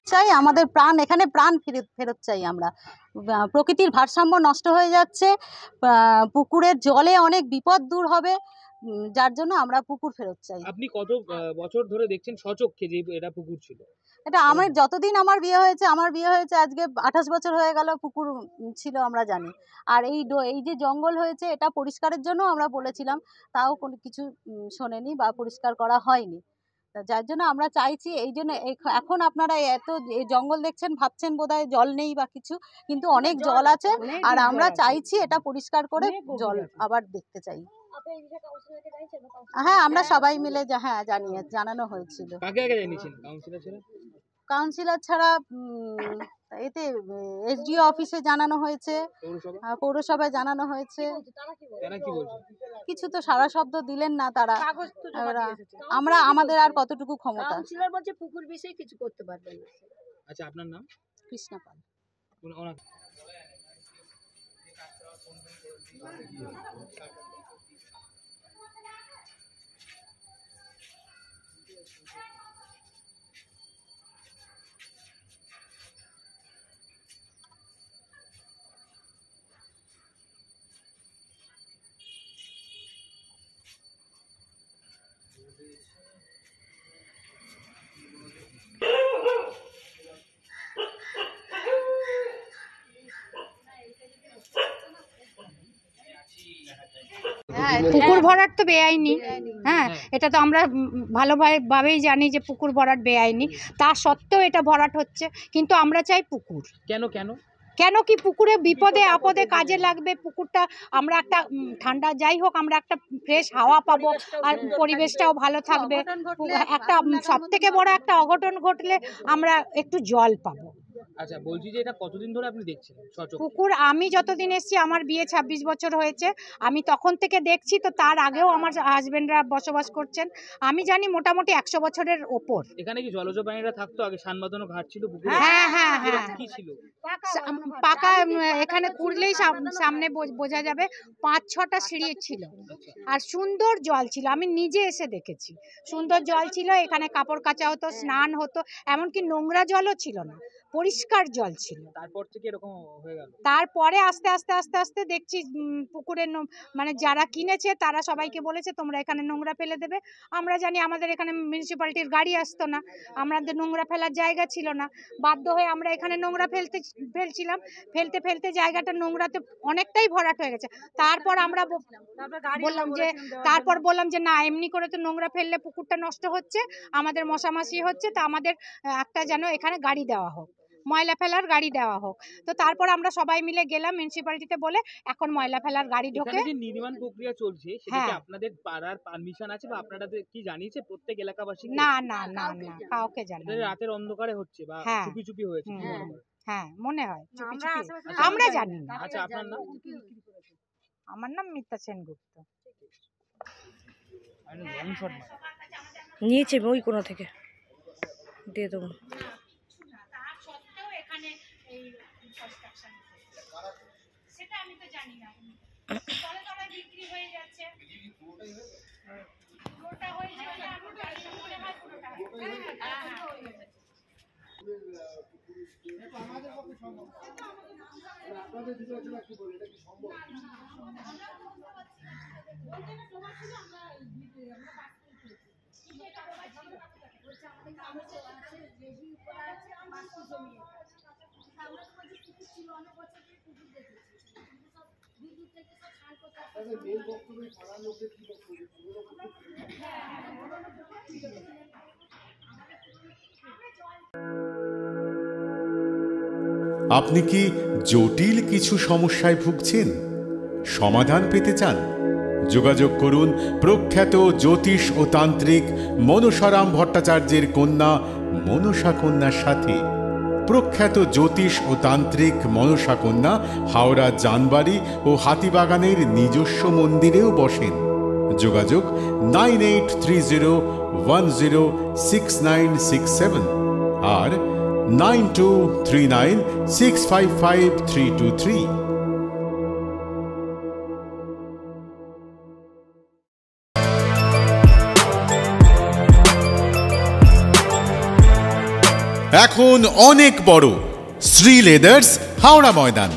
চাই আমাদের প্রাণ, এখানে প্রাণ ফেরত চাই আমরা। প্রকৃতির ভারসাম্য নষ্ট হয়ে যাচ্ছে, পুকুরের জলে অনেক বিপদ দূর হবে, যার জন্য আমরা পুকুর ফেরত চাই। আপনি কত বছর ধরে দেখছেন সচক্ষে যে এটা পুকুর ছিল? এটা আমার যতদিন আমার বিয়ে হয়েছে আজকে 28 বছর হয়ে গেল পুকুর ছিল আমরা জানি। আর এই যে জঙ্গল হয়েছে এটা পরিষ্কারের জন্য আমরা বলেছিলাম, তাও কোনো কিছু শোনেনি বা পরিষ্কার করা হয়নি। যার জন্য আমরা চাইছি, এই জন্য এখন আপনারা এত জঙ্গল দেখছেন ভাবছেন বোধহয় জল নেই বা কিছু, কিন্তু অনেক জল আছে। আর আমরা চাইছি এটা পরিষ্কার করে জল আবার দেখতে চাই। হ্যাঁ, আমরা সবাই মিলে জানানো হয়েছিল। কাউন্সিলর ছাড়া এতে এসডিও অফিসে জানানো হয়েছে, পৌরসভায় জানানো হয়েছে। কিছু তো সারা শব্দ দিলেন না তারা। আমরা আমাদের আর কতটুকু ক্ষমতা। কাউন্সিলর বলছে পুকুর বিষয়ে কিছু করতে পারবেন না। আচ্ছা, আপনার নাম? কৃষ্ণা পাল। পুকুর ভরাট তো বেআইনি। হ্যাঁ, এটা তো আমরা ভালোভাবেই জানি যে পুকুর ভরাট বেআইনি। তা সত্ত্বেও এটা ভরাট হচ্ছে, কিন্তু আমরা চাই পুকুর। কেন কেন কেন কি পুকুরে বিপদে আপদে কাজে লাগবে পুকুরটা। আমরা একটা ঠান্ডা যাই হোক, আমরা একটা ফ্রেশ হাওয়া পাবো আর পরিবেশটাও ভালো থাকবে। একটা সব থেকে বড় একটা অঘটন ঘটলে আমরা একটু জল পাবো। আচ্ছা, বলছি যে এটা কতদিন ধরে আপনি দেখছেন পুকুর? আমি যতদিন এসেছি, আমার বিয়ে 26 বছর হয়েছে, আমি তখন থেকে দেখছি। তো তার আগেও আমার হাজবেন্ডরা বসবাস করছেন। আমি জানি মোটামুটি 100 বছরের ওপর। এখানে কি জলজ প্রাণীরা থাকতো আগে? সানবাঁধানো ঘাট ছিল পুকুরে? হ্যাঁ হ্যাঁ হ্যাঁ, কি ছিল? পাকা। এখানে কুড়লেই সামনে বোঝা যাবে 5-6টা সিঁড়ি ছিল, আর সুন্দর জল ছিল। আমি নিজে এসে দেখেছি, সুন্দর জল ছিল। এখানে কাপড় কাচা হতো, স্নান হতো, এমনকি নোংরা জলও ছিল না, পরিষ্কার জল ছিল। তারপর থেকে এরকম হয়ে গেল। তারপরে আস্তে আস্তে আস্তে আস্তে দেখছি পুকুরের মানে যারা কিনেছে তারা সবাইকে বলেছে তোমরা এখানে নোংরা ফেলে দেবে। আমরা জানি আমাদের এখানে মিউনিসিপ্যালিটির গাড়ি আসতো না, আমাদের নোংরা ফেলার জায়গা ছিল না। বাধ্য হয়ে আমরা এখানে নোংরা ফেলছিলাম। ফেলতে ফেলতে জায়গাটা নোংরাতে অনেকটাই ভরাট হয়ে গেছে। তারপর আমরা বললাম যে না, এমনি করে তো নোংরা ফেললে পুকুরটা নষ্ট হচ্ছে, আমাদের মশামাছি হচ্ছে, তা আমাদের একটা যেন এখানে গাড়ি দেওয়া হোক, ময়লা ফেলার গাড়ি দেওয়া হোক। তো তারপর আমরা সবাই মিলে গেলাম মিউনিসিপ্যালিটিতে বলে, এখন ময়লা ফেলার গাড়ি ঢোকে। এখানে যে নির্মাণ প্রক্রিয়া চলছে সেটা কি আপনাদের পাড়ার পারমিশন আছে বা আপনারা কি জানিয়েছে প্রত্যেক এলাকাবাসী? না না না না, কাউকে জানি না। রাতের অন্ধকারে হচ্ছে বা চুপি চুপি হয়েছে? হ্যাঁ, মনে হয় চুপি চুপি। আমরা জানি না। আচ্ছা, আপনার নাম? আমার নাম মিতা সেনগুপ্ত। নিয়েছে ওই কোনো থেকে দিয়ে দেবো। সেটা আমি তো জানি না। তলে তলে বিক্রি হয়ে যাচ্ছে, পুরোটা হয়ে যাবে। মনে হয় পুরোটা আমাদের পক্ষে সম্ভব। আপনাদের দিকে কি বলে, এটা কি সম্ভব? আপনি কি জটিল কিছু সমস্যায় ভুগছেন, সমাধান পেতে চান? যোগাযোগ করুন প্রখ্যাত জ্যোতিষ ও তান্ত্রিক মনসারাম ভট্টাচার্যের কন্যা মনসা কন্যার সাথে। প্রখ্যাত জ্যোতিষ ও তান্ত্রিক মনসা কন্যা হাওড়া জানবাড়ি ও হাতিবাগানের নিজস্ব মন্দিরেও বসেন। যোগাযোগ 9830106967 আর 9239655323। এখন অনেক বড় শ্রী লেদার্স হাওড়া ময়দান।